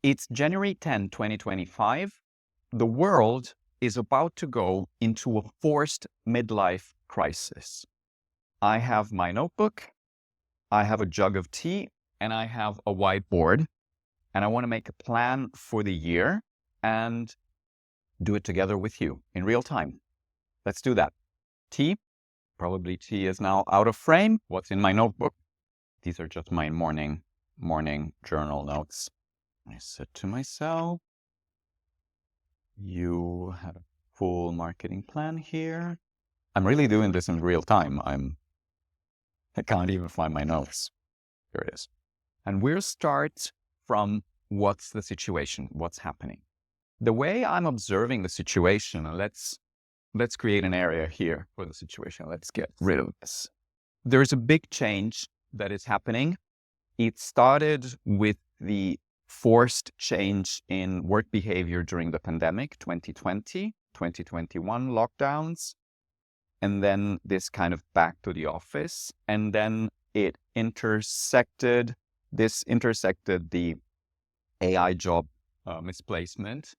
It's January 10, 2025. The world is about to go into a forced midlife crisis. I have my notebook, I have a jug of tea, and I have a whiteboard, and I want to make a plan for the year and do it together with you in real time. Let's do that. Tea, probably tea is now out of frame. What's in my notebook? These are just my morning journal notes. I said to myself, you had a full marketing plan here. I'm really doing this in real time. I can't even find my notes. Here it is. And we'll start from what's the situation, what's happening. The way I'm observing the situation, let's create an area here for the situation. Let's get rid of this. There's a big change that is happening. It started with the forced change in work behavior during the pandemic, 2020, 2021 lockdowns, and then this kind of back to the office. And then this intersected the AI job misplacement.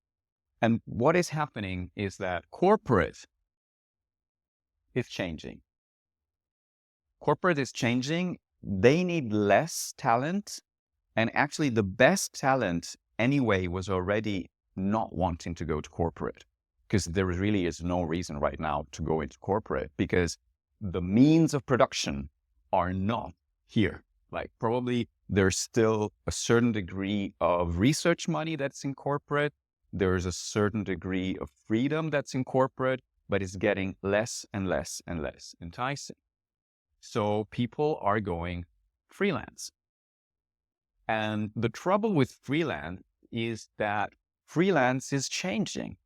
And what is happening is that corporate is changing. Corporate is changing. They need less talent. And actually, the best talent anyway was already not wanting to go to corporate, because there really is no reason right now to go into corporate, because the means of production are not here. Like, probably there's still a certain degree of research money that's in corporate. There's a certain degree of freedom that's in corporate, but it's getting less and less and less enticing. So people are going freelance. And the trouble with freelance is that freelance is changing,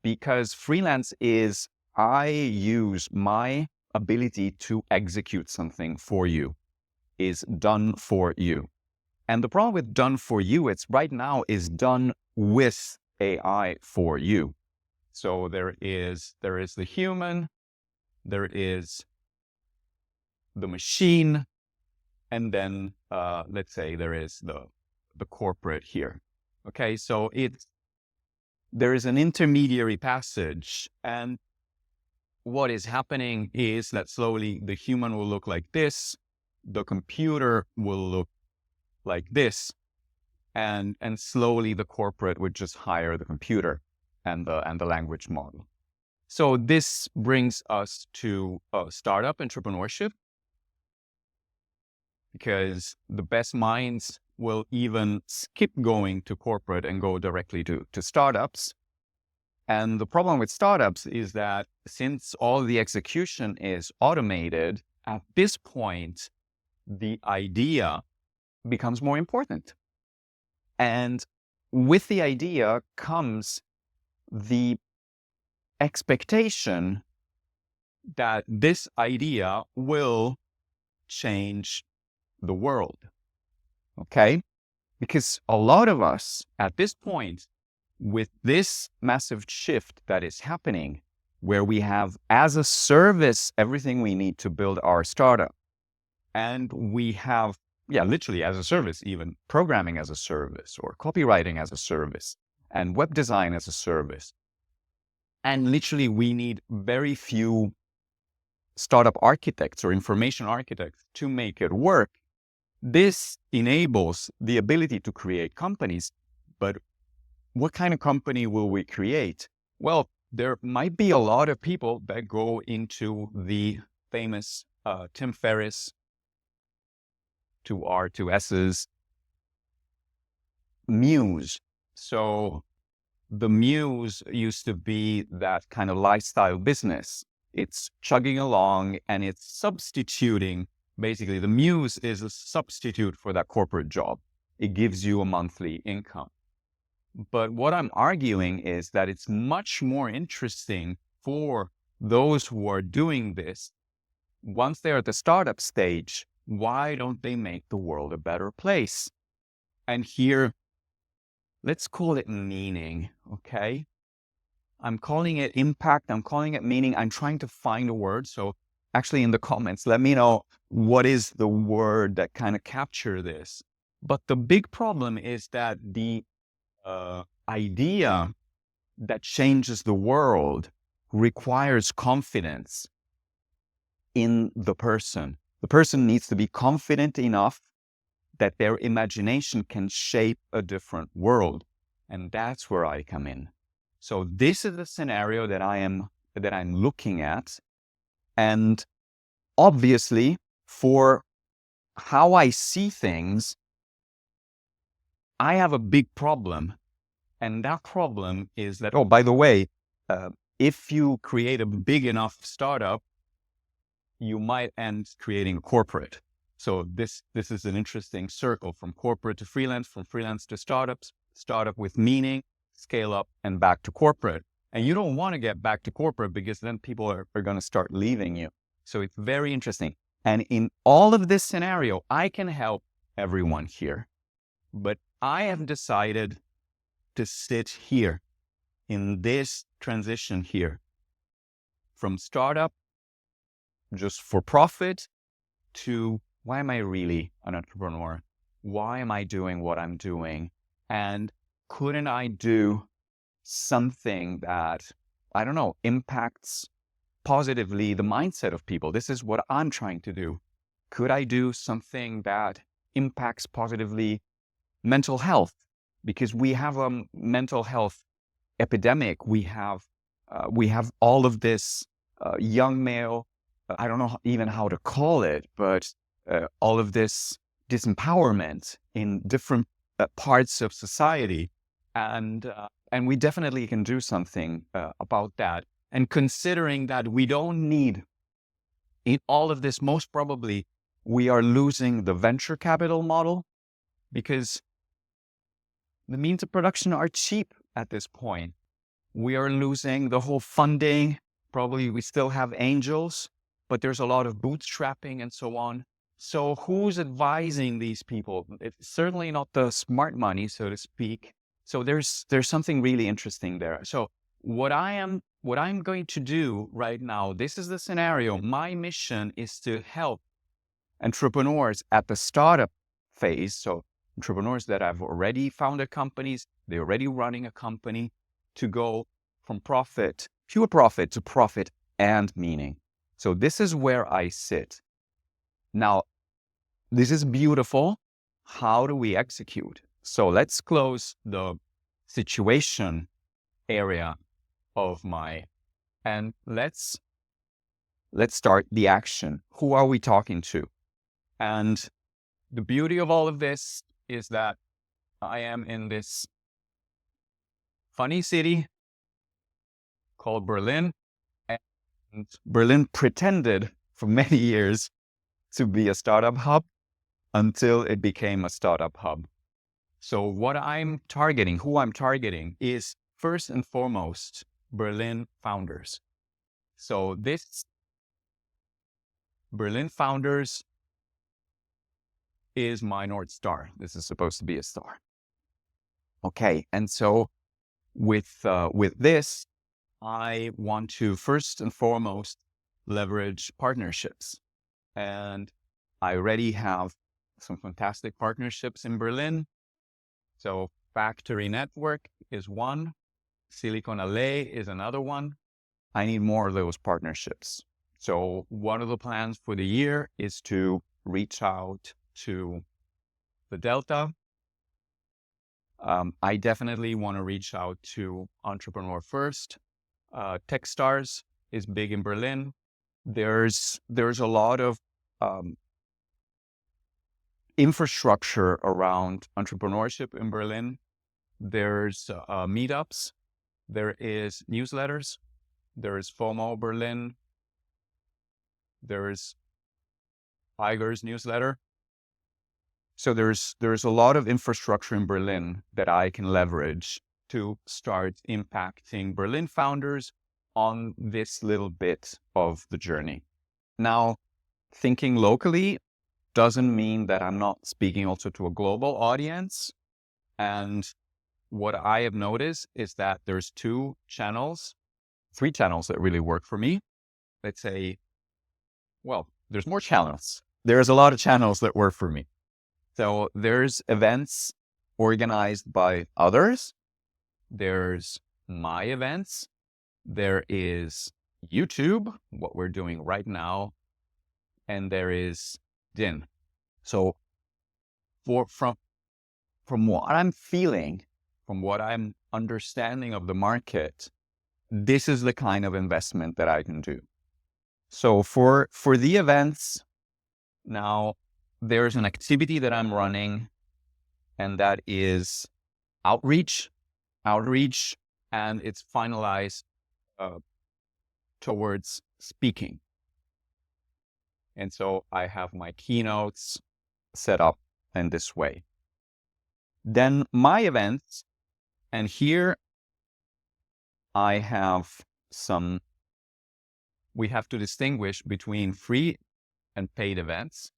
because freelance is, I use my ability to execute something for you, is done for you. And the problem with done for you, it's right now is done with AI for you. So there is the human, there is the machine, and then let's say there is the corporate here. Okay, so there is an intermediary passage, and what is happening is that slowly the human will look like this, the computer will look like this, and slowly the corporate would just hire the computer and the language model. So this brings us to startup entrepreneurship, because the best minds will even skip going to corporate and go directly to startups. And the problem with startups is that since all the execution is automated, at this point, the idea becomes more important. And with the idea comes the expectation that this idea will change the world. Okay? Because a lot of us at this point, with this massive shift that is happening, where we have as a service everything we need to build our startup, and we have, literally as a service, even programming as a service, or copywriting as a service, and web design as a service. And literally we need very few startup architects or information architects to make it work. This enables the ability to create companies, but what kind of company will we create? Well, there might be a lot of people that go into the famous Tim Ferriss, 2R, 2S's, muse. So the muse used to be that kind of lifestyle business. It's chugging along and it's substituting. Basically, the muse is a substitute for that corporate job. It gives you a monthly income. But what I'm arguing is that it's much more interesting for those who are doing this. Once they're at the startup stage, why don't they make the world a better place? And here, let's call it meaning, okay? I'm calling it impact. I'm calling it meaning. I'm trying to find a word. So actually in the comments, let me know what is the word that kind of capture this. But the big problem is that the idea that changes the world requires confidence in the person. The person needs to be confident enough that their imagination can shape a different world. And that's where I come in. So this is the scenario that I'm looking at. And obviously, for how I see things, I have a big problem. And that problem is that, oh, by the way, if you create a big enough startup, you might end creating a corporate. So this is an interesting circle, from corporate to freelance, from freelance to startups, startup with meaning, scale up, and back to corporate. And you don't want to get back to corporate because then people are going to start leaving you. So it's very interesting. And in all of this scenario, I can help everyone here. But I have decided to sit here in this transition here from startup, just for profit, to why am I really an entrepreneur? Why am I doing what I'm doing? And couldn't I do something that, I don't know, impacts positively the mindset of people? This is what I'm trying to do. Could I do something that impacts positively mental health? Because we have a mental health epidemic. We have all of this young male, I don't know even how to call it, but all of this disempowerment in different parts of society. And we definitely can do something about that. And considering that we don't need, in all of this, most probably, we are losing the venture capital model because the means of production are cheap at this point. We are losing the whole funding. Probably we still have angels, but there's a lot of bootstrapping and so on. So who's advising these people? It's certainly not the smart money, so to speak. So there's something really interesting there. So what I'm going to do right now, this is the scenario. My mission is to help entrepreneurs at the startup phase. So entrepreneurs that have already founded companies, they're already running a company, to go from profit, pure profit, to profit and meaning. So this is where I sit. Now, this is beautiful. How do we execute? So let's close the situation area of and let's start the action. Who are we talking to? And the beauty of all of this is that I am in this funny city called Berlin. And Berlin pretended for many years to be a startup hub until it became a startup hub. So what I'm targeting, who I'm targeting, is first and foremost Berlin founders. So this Berlin founders is my North Star. This is supposed to be a star. Okay, and so with this, I want to first and foremost leverage partnerships. And I already have some fantastic partnerships in Berlin. So Factory Network is one. Silicon Alley is another one. I need more of those partnerships. So one of the plans for the year is to reach out to the Delta. I definitely want to reach out to Entrepreneur First. Techstars is big in Berlin. There's a lot of infrastructure around entrepreneurship in Berlin. There's meetups. There is newsletters. There is FOMO Berlin. There's Iger's newsletter. So there's a lot of infrastructure in Berlin that I can leverage to start impacting Berlin founders on this little bit of the journey. Now, thinking locally doesn't mean that I'm not speaking also to a global audience. And what I have noticed is that there's 3 channels that really work for me. Let's say, well, there's more channels. There's a lot of channels that work for me. So there's events organized by others. there's my events, there is YouTube, what we're doing right now, and there is Din. So from what I'm feeling, from what I'm understanding of the market, this is the kind of investment that I can do. So for the events, now there's an activity that I'm running, and that is outreach, and it's finalized towards speaking. And so I have my keynotes set up in this way. Then my events, and here I have we have to distinguish between free and paid events.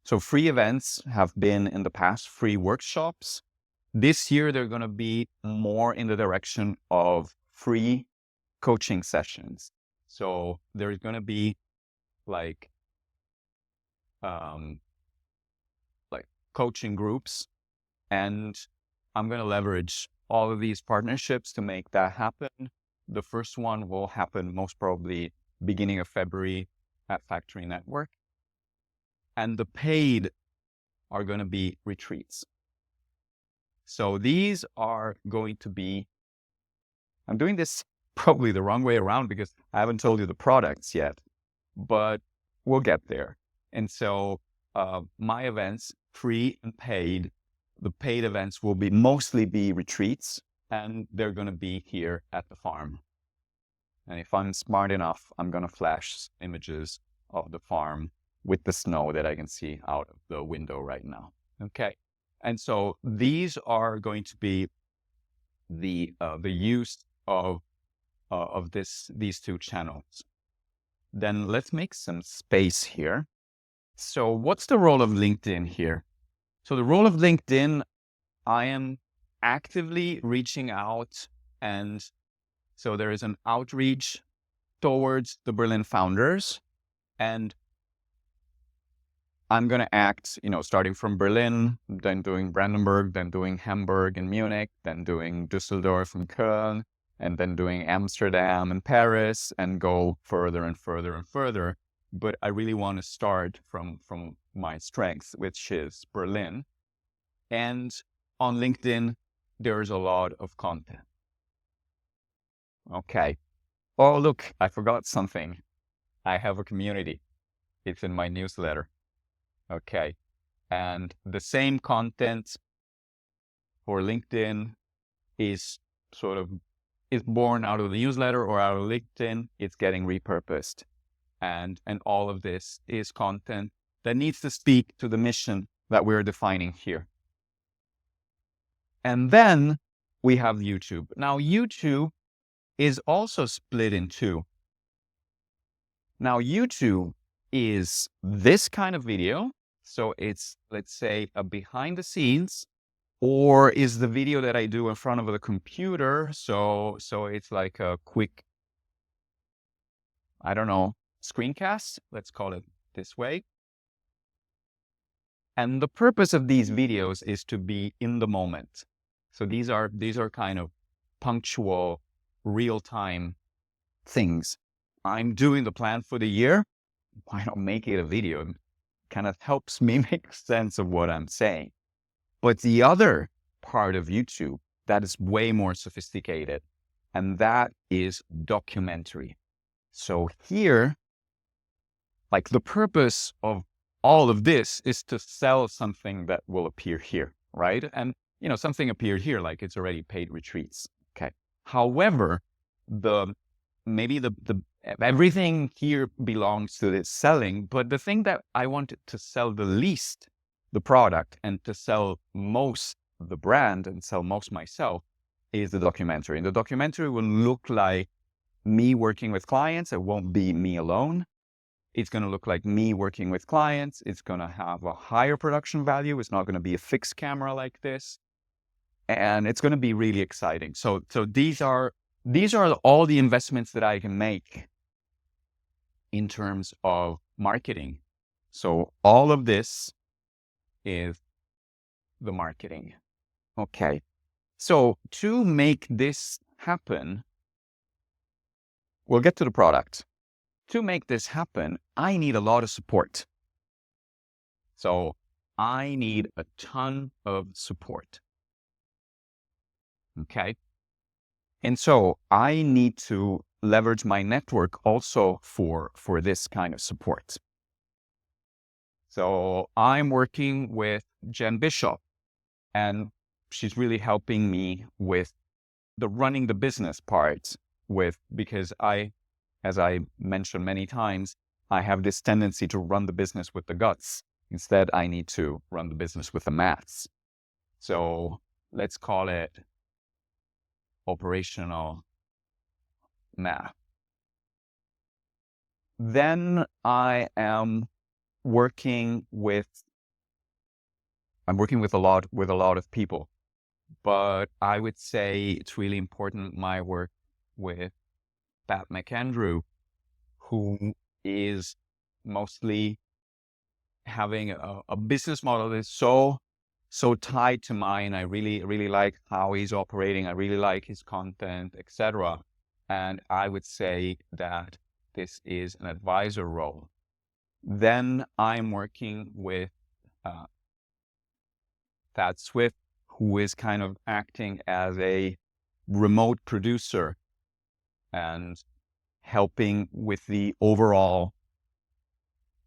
So free events have been in the past free workshops. This year, they're going to be more in the direction of free coaching sessions. So there's going to be like coaching groups, and I'm going to leverage all of these partnerships to make that happen. The first one will happen most probably beginning of February at Factory Network. And the paid are going to be retreats. So these are going to be, I'm doing this probably the wrong way around because I haven't told you the products yet, but we'll get there. And so my events, free and paid, the paid events will be mostly be retreats, and they're going to be here at the farm. And if I'm smart enough, I'm going to flash images of the farm with the snow that I can see out of the window right now. Okay. And so these are going to be the use of these two channels. Then let's make some space here. So what's the role of LinkedIn here? So the role of LinkedIn, I am actively reaching out, and so there is an outreach towards the Berlin founders, and I'm going to act, starting from Berlin, then doing Brandenburg, then doing Hamburg and Munich, then doing Düsseldorf and Köln, and then doing Amsterdam and Paris, and go further and further and further. But I really want to start from my strength, which is Berlin. And on LinkedIn, there's a lot of content. Okay. Oh, look, I forgot something. I have a community. It's in my newsletter. Okay. And the same content for LinkedIn is born out of the newsletter or out of LinkedIn. It's getting repurposed. And all of this is content that needs to speak to the mission that we're defining here. And then we have YouTube. Now, YouTube is also split in two. Now, YouTube is this kind of video. So it's, let's say, a behind the scenes, or is the video that I do in front of the computer. So it's like a quick, I don't know, screencast, let's call it this way. And the purpose of these videos is to be in the moment. So these are kind of punctual, real-time things. I'm doing the plan for the year. Why not make it a video? It kind of helps me make sense of what I'm saying. But the other part of YouTube that is way more sophisticated, and that is documentary. So here, like, the purpose of all of this is to sell something that will appear here, right? And, something appeared here, like it's already paid retreats. Okay. However, everything here belongs to this selling, but the thing that I wanted to sell the least, the product, and to sell most the brand and sell most myself, is the documentary. And the documentary will look like me working with clients. It won't be me alone. It's going to look like me working with clients. It's going to have a higher production value. It's not going to be a fixed camera like this. And it's going to be really exciting. So these are all the investments that I can make in terms of marketing. So all of this is the marketing. Okay. So to make this happen, we'll get to the product. To make this happen, I need a lot of support. So I need a ton of support. Okay. And so I need to leverage my network also for this kind of support. So I'm working with Jen Bishop, and she's really helping me with the running the business part because as I mentioned many times, I have this tendency to run the business with the guts. Instead, I need to run the business with the maths. So let's call it operational math. Then I'm working with a lot of people, but I would say it's really important my work with Pat McAndrew, who is mostly having a business model that's so tied to mine. I really like how he's operating. I really like his content, etc. And I would say that this is an advisor role. Then I'm working with Thad Swift, who is kind of acting as a remote producer and helping with the overall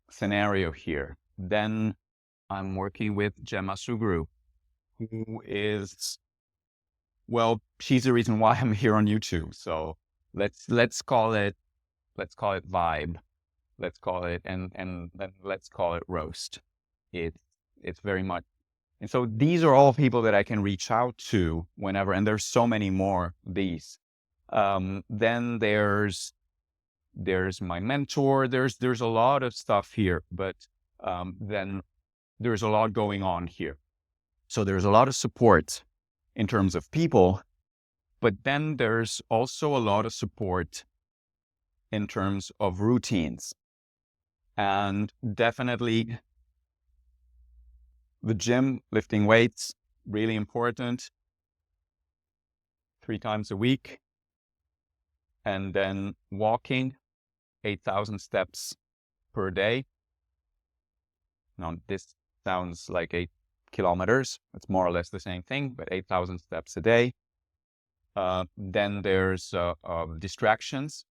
scenario here. Then I'm working with Gemma Suguru, who is, well, she's the reason why I'm here on YouTube. So let's call it vibe. Let's call it and then let's call it roast. It's very much. And so these are all people that I can reach out to whenever, and there's so many more of these. Then there's my mentor. There's a lot of stuff here, but then there's a lot going on here. So there's a lot of support in terms of people, but then there's also a lot of support in terms of routines. And definitely the gym, lifting weights, really important, 3 times a week. And then walking 8,000 steps per day. Now, this sounds like 8 kilometers. It's more or less the same thing, but 8,000 steps a day. Then there's distractions.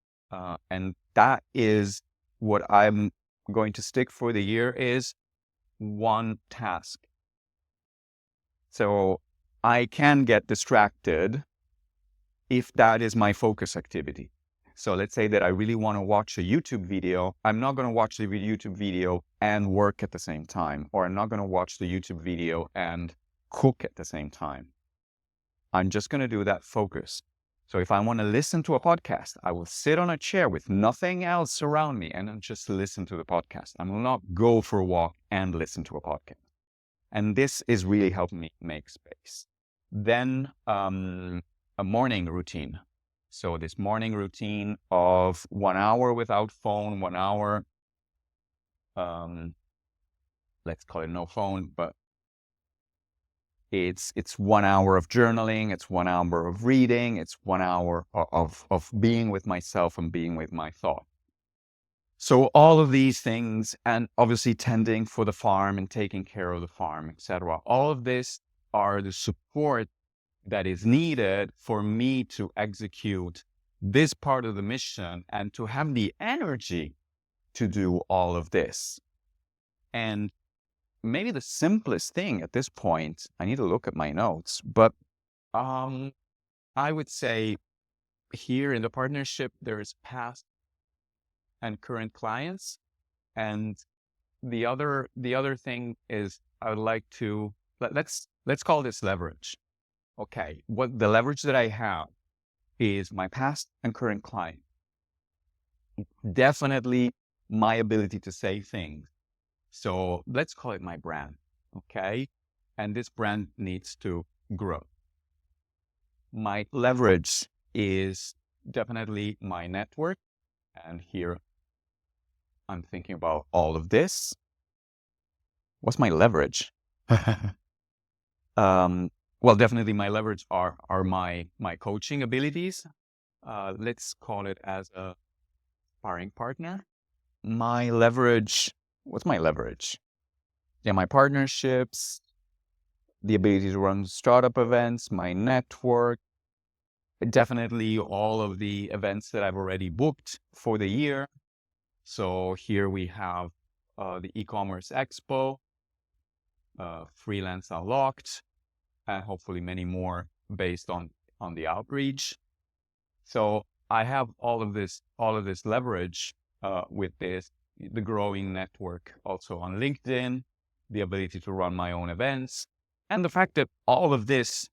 And that is what I'm going to stick for the year is one task. So I can get distracted if that is my focus activity. So let's say that I really want to watch a YouTube video. I'm not going to watch the YouTube video and work at the same time, or I'm not going to watch the YouTube video and cook at the same time. I'm just going to do that focus. So if I want to listen to a podcast, I will sit on a chair with nothing else around me and just listen to the podcast. I will not go for a walk and listen to a podcast. And this is really helping me make space. Then a morning routine. So this morning routine of 1 hour without phone, 1 hour, let's call it no phone, but it's 1 hour of journaling, it's 1 hour of reading, it's 1 hour of being with myself and being with my thought. So all of these things, and obviously tending for the farm and taking care of the farm, etc. All of this are the support that is needed for me to execute this part of the mission and to have the energy to do all of this. And maybe the simplest thing at this point, I need to look at my notes, but I would say here in the partnership, there's past and current clients. And the other thing is I would like to, let's call this leverage. Okay, what the leverage that I have is my past and current client. Definitely my ability to say things. So let's call it my brand, okay? And this brand needs to grow. My leverage is definitely my network. And here I'm thinking about all of this. What's my leverage? well, definitely my leverage are my coaching abilities. Let's call it as a sparring partner. My leverage, what's my leverage? Yeah, my partnerships, the ability to run startup events, my network, definitely all of the events that I've already booked for the year. So here we have the e-commerce expo, freelance unlocked, and hopefully many more based on the outreach. So I have all of this leverage with the growing network also on LinkedIn, the ability to run my own events, and the fact that all of this,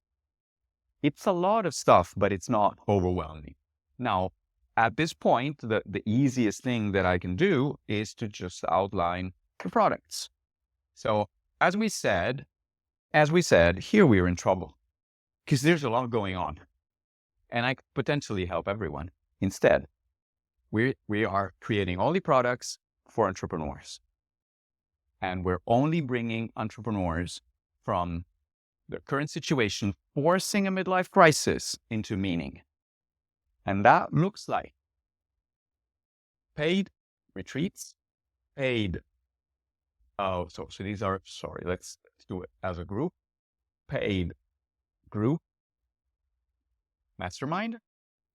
it's a lot of stuff, but it's not overwhelming. Now, at this point, the easiest thing that I can do is to just outline the products. So as we said, here we are in trouble because there's a lot going on and I could potentially help everyone. Instead, we are creating only products for entrepreneurs. And we're only bringing entrepreneurs from their current situation, forcing a midlife crisis into meaning. And that looks like paid retreats, paid. Oh, so these are, sorry, let's do it as a group. Paid group mastermind,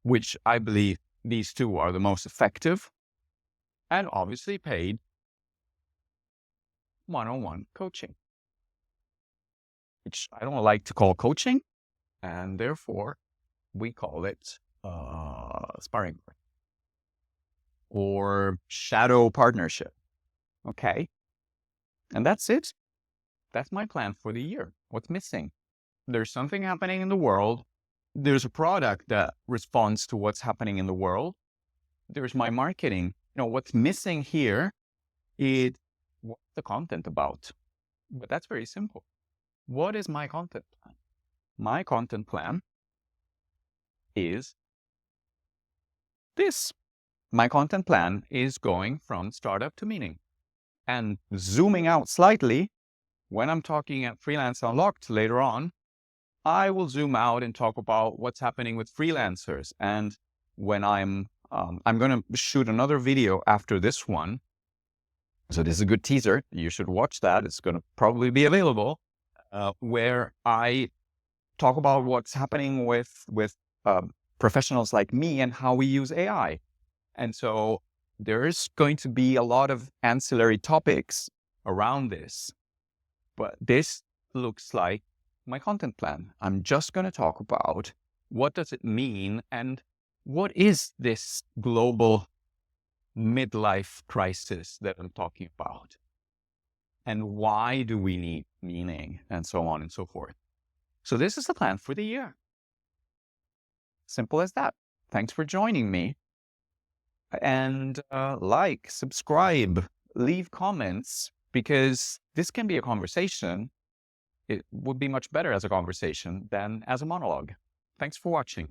which I believe these two are the most effective, and obviously paid one-on-one coaching, which I don't like to call coaching, and therefore we call it sparring or shadow partnership. Okay. And that's it. That's my plan for the year. What's missing? There's something happening in the world. There's a product that responds to what's happening in the world. There's my marketing. What's missing here is what's the content about? But that's very simple. What is my content plan? My content plan is this. My content plan is going from startup to meaning. And zooming out slightly, when I'm talking at Freelance Unlocked later on, I will zoom out and talk about what's happening with freelancers. And when I'm going to shoot another video after this one. So this is a good teaser. You should watch that. It's going to probably be available, where I talk about what's happening with professionals like me and how we use AI. And so there's going to be a lot of ancillary topics around this, but this looks like my content plan. I'm just going to talk about what does it mean and what is this global midlife crisis that I'm talking about, and why do we need meaning, and so on and so forth. So this is the plan for the year. Simple as that. Thanks for joining me. And like, subscribe, leave comments, because this can be a conversation. It would be much better as a conversation than as a monologue. Thanks for watching.